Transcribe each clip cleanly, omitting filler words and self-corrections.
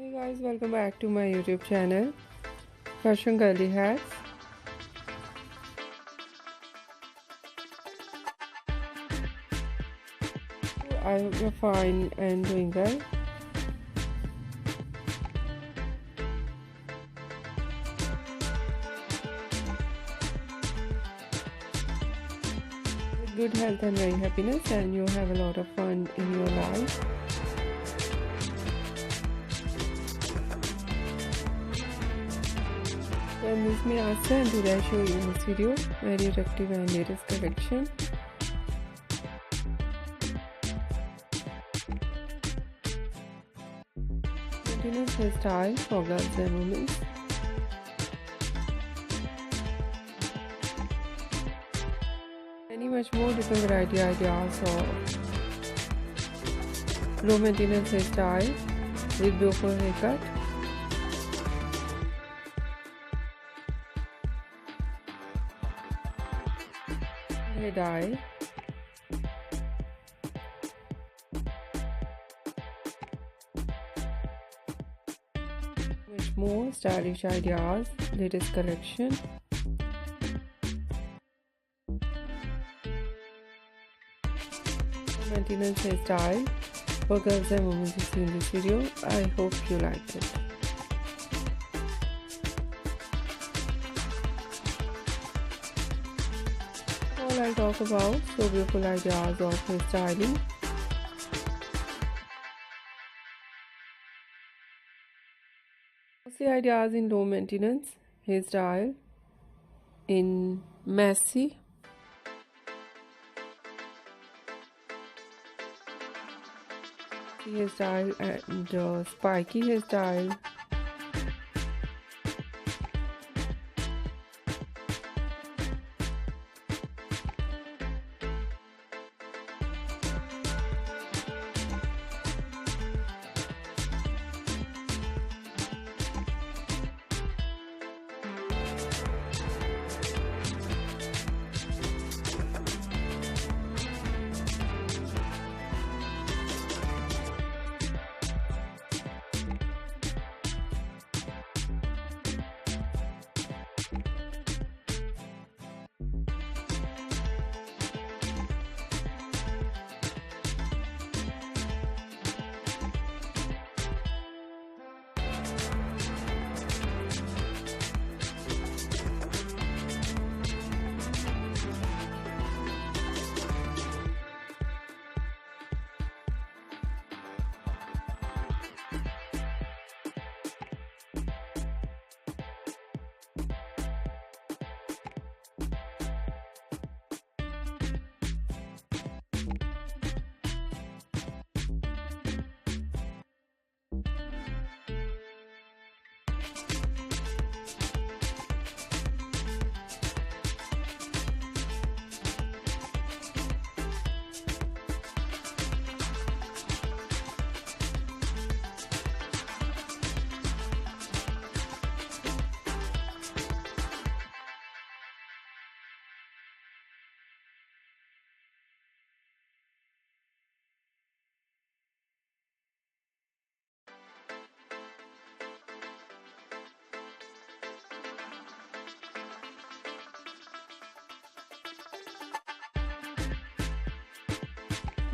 Hey guys, welcome back to my YouTube channel, Fashion Girly Hacks. I hope you're fine and doing well. With good health and very happiness, and you have a lot of fun in your life. And this is me Asa, and today I show you in this video very attractive and latest collection. Continuous hairstyle for girls and women. Many much more different variety ideas of low maintenance hairstyle with beautiful haircut. Hair dye. Much more stylish ideas, latest collection. Maintenance hairstyle for girls and women to see in this video. I hope you liked it. All I'll talk about so beautiful ideas of hairstyling. Mostly ideas in low maintenance hairstyle, in messy, hairstyle and spiky hairstyle.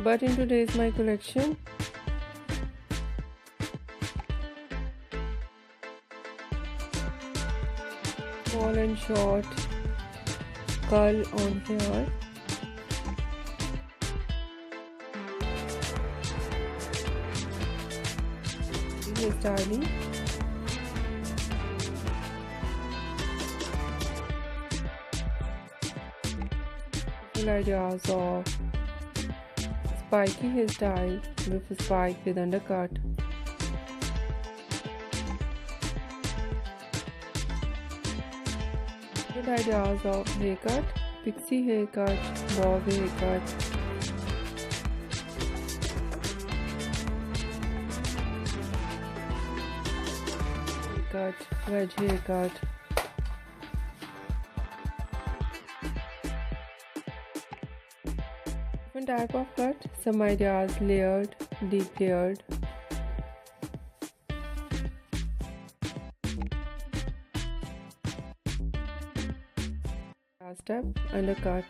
But in today's my collection, small and short curl on hair, hairstyling, full ideas of spiky hairstyle with a spike with undercut. Good ideas of haircut, pixie haircut, bob haircut. Haircut, wedge haircut. Different type of cut, some ideas layered, deep layered. Last step, undercut.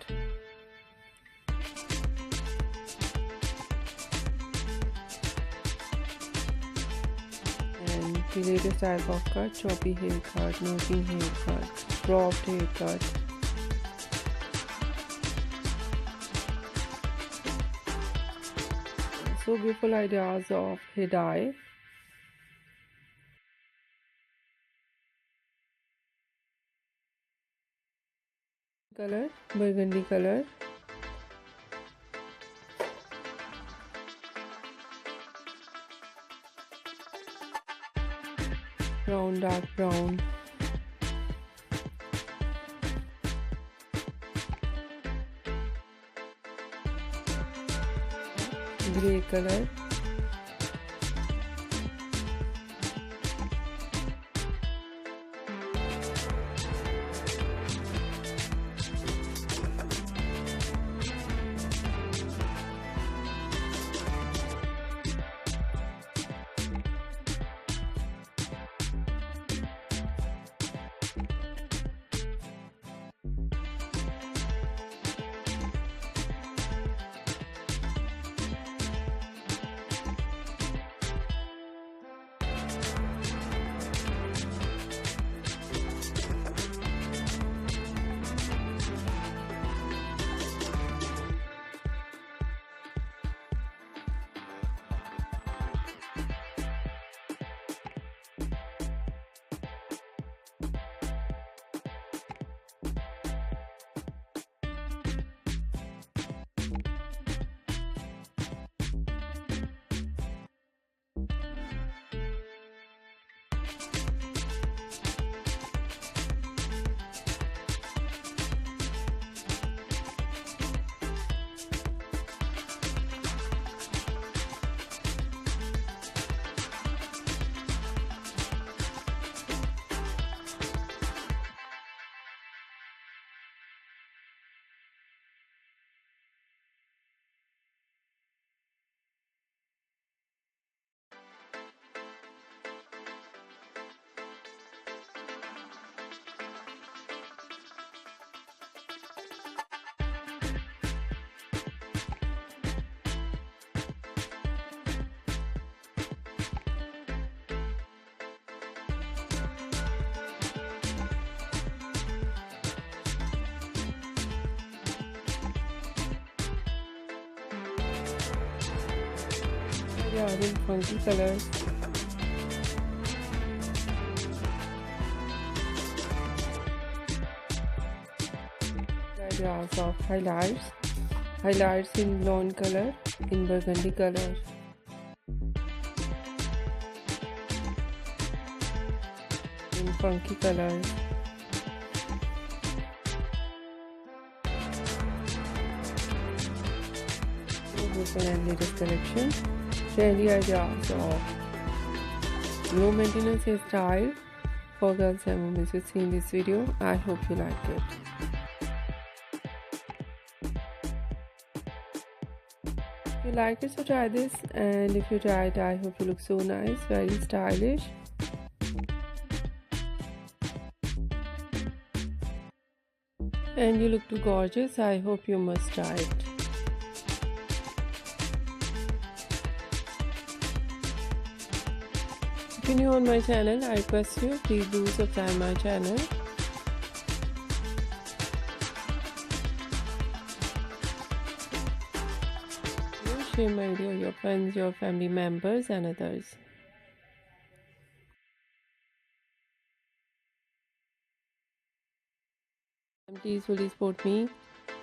And the latest type of cut, choppy haircut, notching haircut, cropped haircut. So beautiful ideas of hair dye. Color, burgundy color. Brown, dark brown. Grey color. Yeah, in funky colors. Ideas of highlights. Highlights in blonde color, in burgundy color. In funky colors. Beautiful and latest collection. Trendy ideas of low maintenance hairstyle for girls and women who see in this video. I hope you like it. If you like it, so try this, and if you try it, I hope you look so nice, very stylish. And you look too gorgeous. I hope you must try it. If you're new on my channel, I request you, please do subscribe my channel. You share my video with your friends, your family members and others. And please fully support me.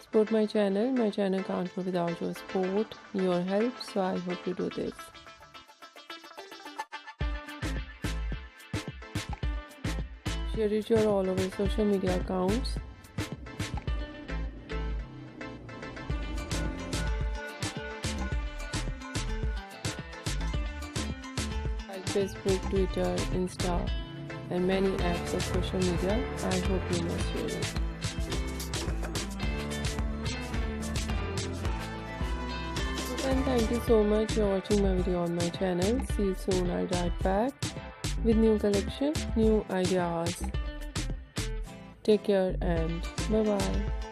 Support my channel. My channel can't grow without your support, your help. So I hope you do this. Share it your all over social media accounts. Like Facebook, Twitter, Insta, and many apps of social media. I hope you must share it. And thank you so much for watching my video on my channel. See you soon. I'll be right back with new collection, new ideas. Take care and bye bye.